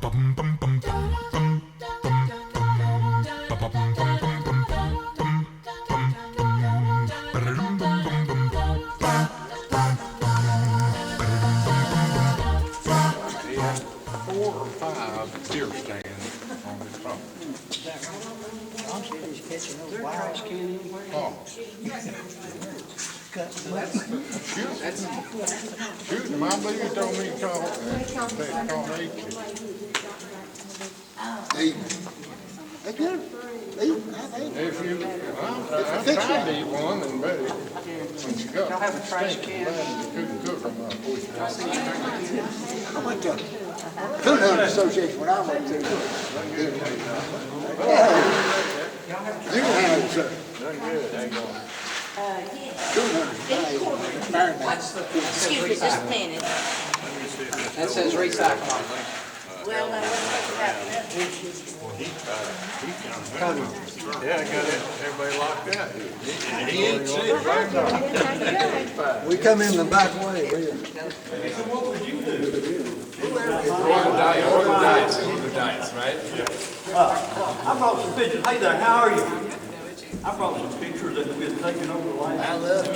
Four or five deer stands on this property. I'm serious, catching those trash can anywhere. Oh, shoot him, I believe he told me to call, they called They good. They eat. If you, I tried to eat one and but when you got. Y'all have a trash can? You couldn't cook them, unfortunately. I went to Coon Hunter Association when I went to. You can have it, sir. Coon Hunter. Excuse me, just a minute. That says recycle. Well, now, what about Yeah, I got it, everybody locked out. We come in the back way. Order diets, right? I brought some pictures. Hey there, how are you? I brought some pictures that have been taken over the last. I love to.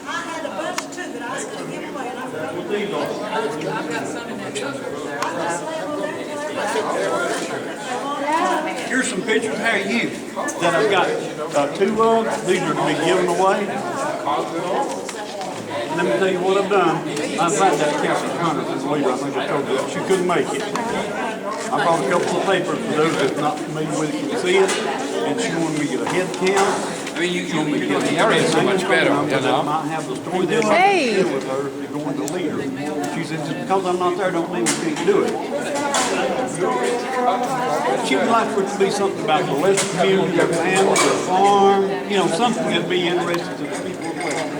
I had a bunch too that I was going to give away, and I forgot. What these are? I've got some in that Here's some pictures. How are you? That I've got two of. These are to be given away. Let me tell you what I've done. I've had that Cassie Hunter this week. I think I told you that. She couldn't make it. I brought a couple of papers for those that's not familiar with it can see it. And she wanted me to get a head count. I mean, the area is so much better, you know? Might have the story that I can with her to go into leader. She said, just because I'm not there, don't mean we can't do it. She would like for it to be something about the Leicester community, the family, the farm, you know, something that'd be interesting to the people of Leicester.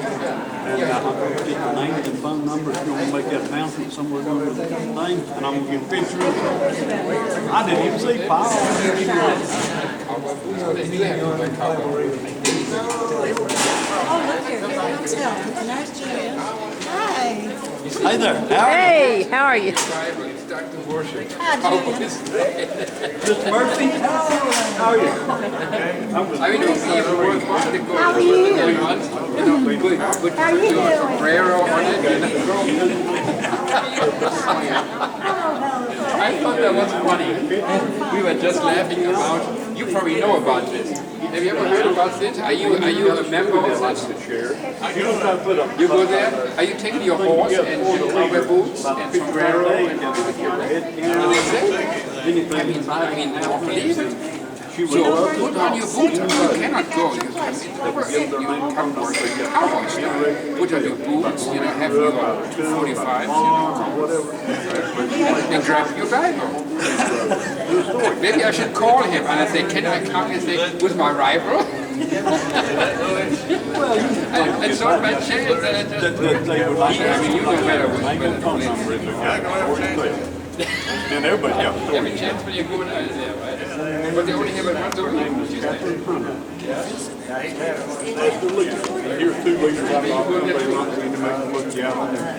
And I'm going to get the names and phone numbers. We're going to make that announcement somewhere down the thing, and I'm going to get pictures. I didn't even see Paul. Oh, look here. Nice to meet you. Hi. Hey there. Hey, how are you? It's Dr. Worship. Hi, Julia. Mr. Murphy. How are you? I mean, don't see everyone wanting to go. How are you? You know, put How are you doing? a sombrero on it. I thought that was funny. We were just laughing about, you probably know about this. Have you ever heard about this? Are you a member of this? You go there? Are you taking your horse and you wear boots and sombrero and I mean, don't believe it. So put on your boots. You cannot go. You come work with your cowboys. Put on your boots, you know, have your 245s, you know, and grab your Bible. Maybe I should call him and I say, can I come and say, with my rifle? I saw my chance and I just, I mean, you know better with And everybody else. every chance when you're going out there, right? But they only have it once a week. Here's 2 liters. I thought everybody wants me to make them look you out.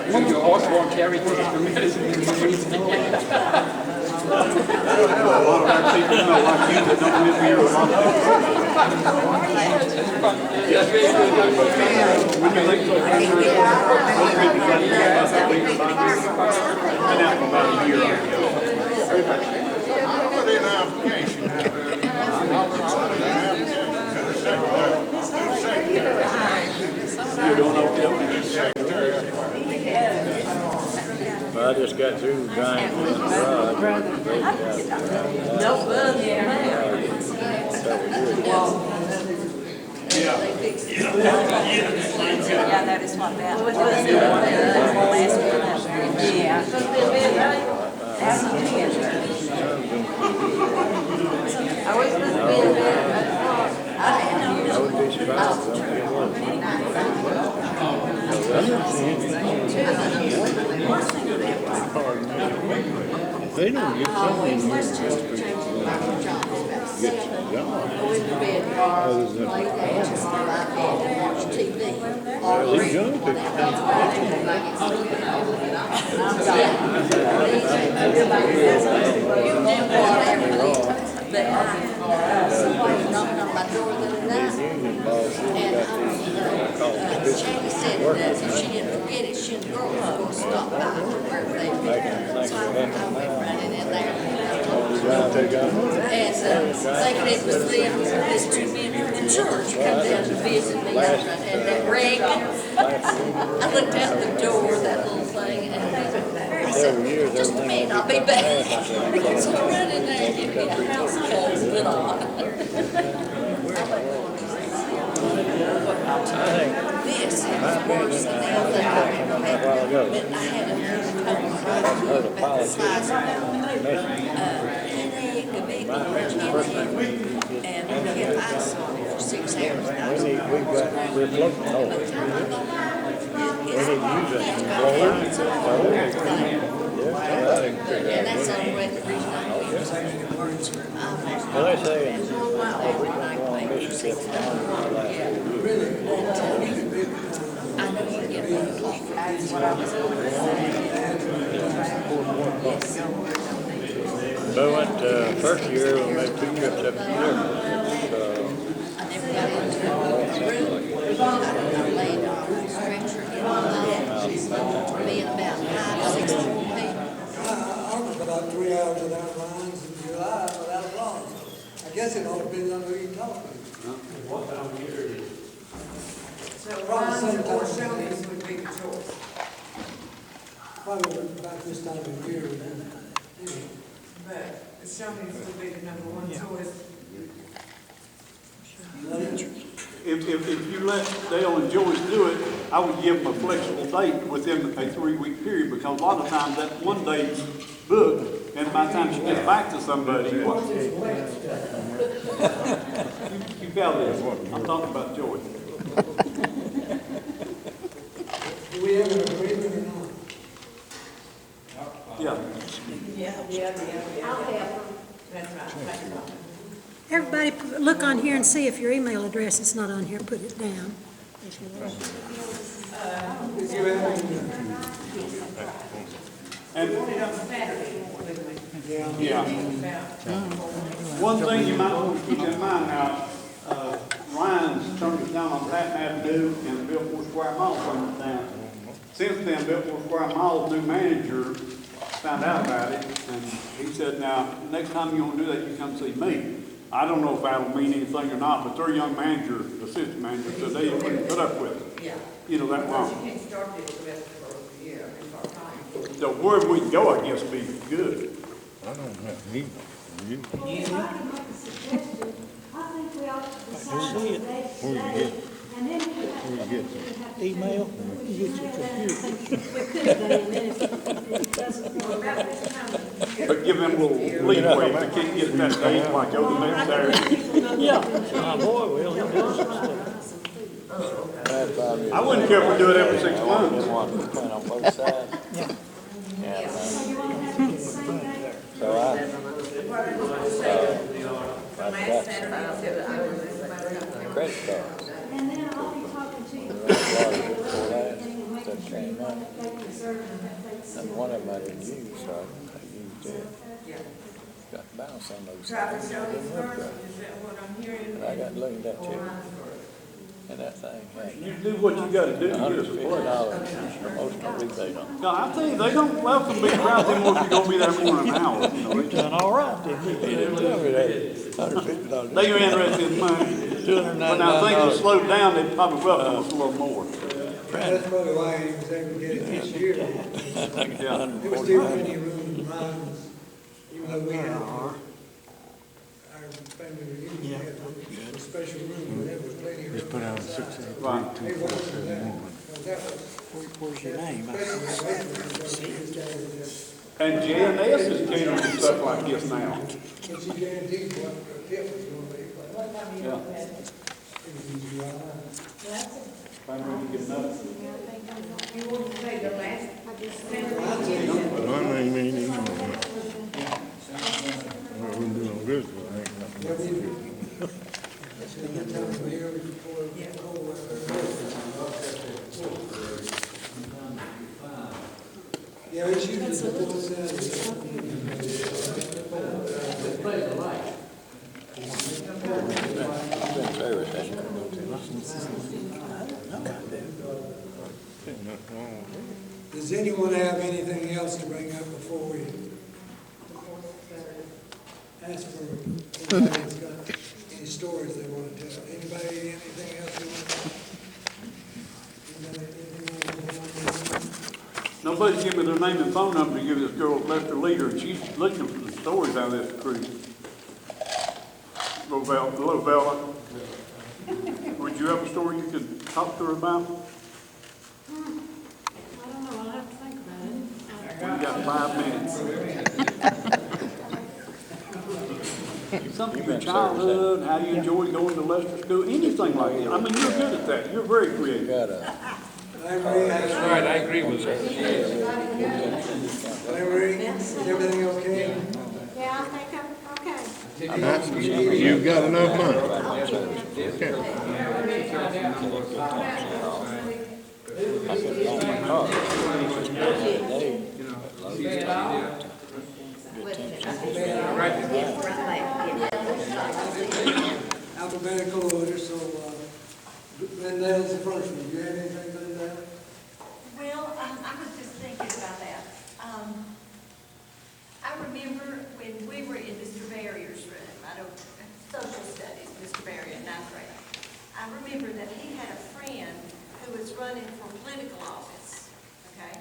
Well, your horse won't carry the medicine. A lot of our people know like you that don't live here a lot. When you think so, been out for about a year. I put in an application. You don't know what I just got through drying the rod. No fun, yeah. Yeah, that is what that was. Yeah. I was supposed to be in there. I would be surprised if they don't get something here just for get some job. Other than these young people somebody knocked on my door the other night. And Shannon said that if she didn't forget it, she and the girl was going to stop by for her birthday. So I went running in there. And thinking it was this two men from the church come down to visit me. And that Reagan, I looked out the door, that little thing, and I said, just a minute, I'll be back. So I ran in there and gave me a house clothes put on. This is worse than anything I've ever had. But I had a headache, a big headache, and we had ice on for 6 hours. We're floating over. And that's the only way the reason I don't use the words. Well, they say, we can go on Mississippi. I know you get 1 o'clock. That's what I was going to say. But went, first year, we made 2 trips up to Europe. I never got into the room. I laid on a stretcher in the night, being about 5, 6 people. I was about 3 hours without lines in July without problems. I guess it all depends on who you talk to. So Ron's or Shoney's would be the choice. Probably about this time of year. But Shoney's would be the number one choice. If you let Dale and Joyce do it, I would give them a flexible date within a 3-week period, because a lot of times that one date's booked, and by the time she gets back to somebody, what? You got this. I'm talking about Joyce. Do we have an agreement or not? Yeah. That's right. Everybody, look on here and see if your email address is not on here, put it down. And, yeah. One thing you might want to keep in mind now, Ryan's turned us down on Patton Avenue and Bill 4 Square Mile turned us down. Since then, Bill 4 Square Mile's new manager found out about it, and he said, now, next time you want to do that, you come see me. I don't know if that'll mean anything or not, but their young manager, assistant manager, said they wouldn't put up with it. Yeah. You know, that long. You can't start this the rest of the year and start time. So wherever we can go, I guess, be good. I don't have need. If I could make a suggestion, I think we ought to decide on the date today, and then we have to. Email? We could do, and then if it doesn't work out. But give them a little leeway, if they can't get that date, like over the next Saturday. Yeah, my boy will, he'll do some stuff. I wouldn't care if we do it every 6 months. One on both sides. Yeah. So credit card. And then I'll be talking to you. And one of them I didn't use, so I used it. Got to bounce on those. Travis things. Shoney's Didn't look first, right. is that what I'm hearing? But I got looking at that check. And that thing You had do what you gotta do to get us a place. $150 promotional rebate on it. No, I tell you, they don't love to be around anymore if you're gonna be there more than an hour. You know, they Done all right, didn't you? He didn't tell me that. $150. They are interested in money. But now things have slowed down, they probably welcome us a little more. That's probably why he was able to get it this year. Yeah. There was still plenty of room in lines, even though we had our family reunion, we had a special room, there was plenty of room. Put out 683. Right. They wasn't that, that was. Where's your name? And J&S is catering to stuff like this now. But she guaranteed what the tip was gonna be. Yeah. It was in July. Finally, we get enough. You want to say the last? One ain't mean anymore. Well, we do no good, but ain't nothing. That's the good time of year before the cold weather. Yeah, it's usually just put this out. Does anyone have anything else to bring up before we ask for anybody that's got any stories they want to tell? Anybody, anything else they want to tell? Nobody's given me their name and phone number to give this girl Leicester Leader, and she's looking for the stories out of this cruise. Hello, Bella. Would you have a story you could talk to her about? I don't know, I'll have to think about it. We got 5 minutes. Something from your childhood, how you enjoyed going to Leicester School, anything like that. I mean, you're good at that. You're very creative. I agree. That's right, I agree with that. I agree. Is everything okay? Yeah, I think I'm okay. You've got enough money. Okay. Alphabetical order, so, Glendale's the first one. Do you have anything, Glendale? Well, I was just thinking about that. I remember when we were in Mr. Barrier's room, social studies, Mr. Barrier in ninth grade. I remember that he had a friend who was running for political office, okay?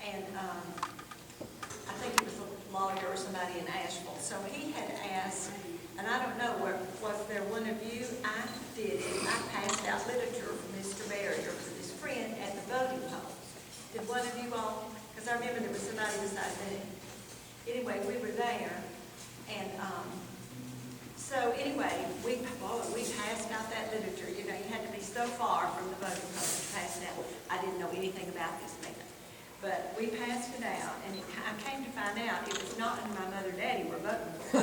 And I think it was a lawyer or somebody in Asheville. So he had asked, and I don't know, was there one of you? I did it. I passed out literature from Mr. Barrier for this friend at the voting polls. Did one of you all? Because I remember there was somebody beside me. Anyway, we were there, and so anyway, we passed out that literature. You know, you had to be so far from the voting polls to pass it out. I didn't know anything about this man. But we passed it out, and I came to find out it was not who my mother and daddy were voting for.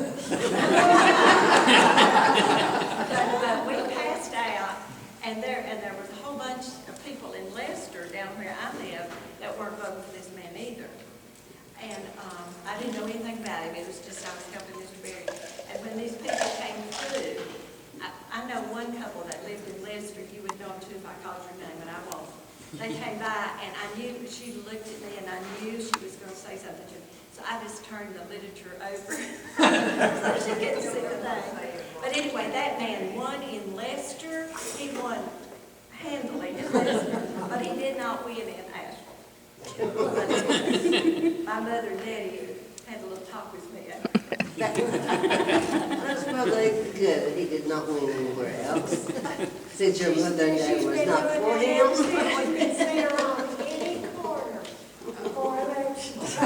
but we passed out, and there was a whole bunch of people in Leicester, down where I live, that weren't voting for this man either. And I didn't know anything about him. It was just I was helping Mr. Berry. And when these people came through, I know one couple that lived in Leicester. You would know them too if I called your name, but I won't. They came by, and I knew, she looked at me, and I knew she was going to say something to me. So I just turned the literature over so she couldn't see the name. But anyway, that man won in Leicester. He won handily in Leicester, but he did not win in Asheville. My mother and daddy had a little talk with me. That's probably good. He did not win anywhere else. Since your mother and dad was not for him. She's been there on any corner for elections.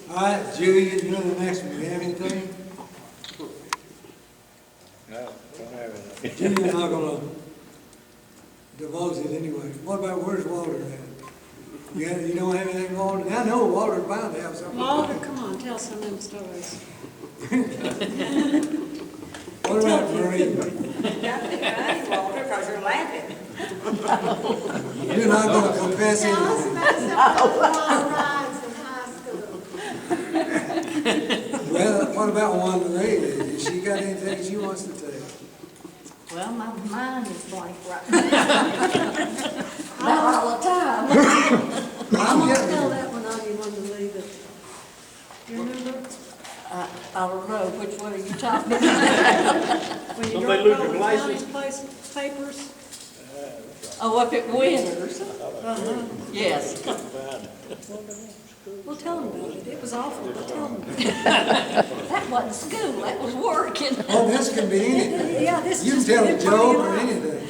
All right, Julie, you're the next one. Do you have anything? No, don't have anything. Julie's not gonna divulge it anyway. What about, where's Walter at? You don't have anything, Walter? I know Walter bound to have something. Walter, come on, tell some of them stories. What about Marie? Got me funny, Walter, because you're laughing. You're not gonna confess Tell us anything. about some long rides in high school. Well, what about one Marie? Has she got anything she wants to tell? Well, my mind is blank right now. Not all the time. I'm Tell getting, that one on you wanted to leave it. You remember? I don't know, which one are you talking about? When you Don't drove they lose over your the license? county papers? Oh, up at Winters? Yes. Well, tell them about it. It was awful, but tell them. That wasn't school, that was working. oh, this can be anything. Yeah, this You can just tell a did joke or pretty anything.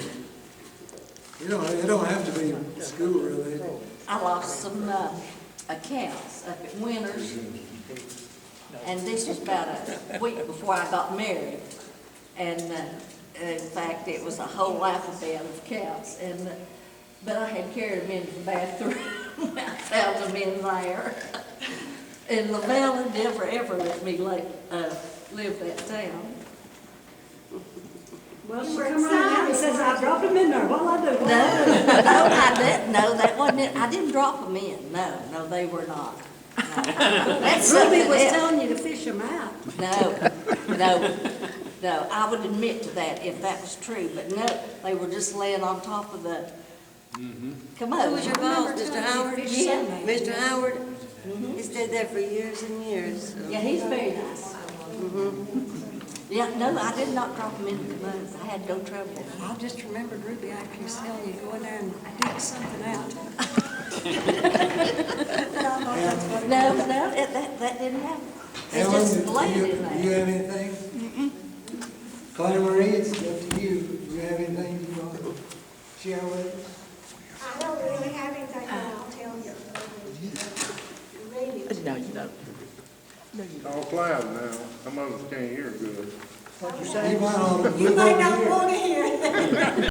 It don't have to be school related. I lost some accounts up at Winters. And this was about a week before I got married. And in fact, it was a whole alphabet of accounts. But I had carried them into the bathroom. I found them in there. And Lavella never, ever let me live that down. Well, she come running out and says, I dropped them in there, what'll I do? No, I didn't, no, that wasn't it, I didn't drop them in, no, they were not. No. That's Ruby something was else. telling you to fish them out. No, I would admit to that if that was true, but no, they were just laying on top of the commode. Who was your boss, Mr. Howard? Yeah. Mr. Howard? He stayed there for years and years. Yeah, he's very nice. Yeah, no, I did not drop them in the commode, I had no trouble. I just remembered Ruby actually telling you, go in there and dig something out. No, that didn't happen. It's Ellen, just do laying you in there. you have anything? Claire Marie, it's up to you. Do you have anything you want to share with us? I don't really have anything, but I'll tell you. Really. No, you don't. All cloud now. Some of us can't hear good. You might ought to You move might over not here. want to hear it.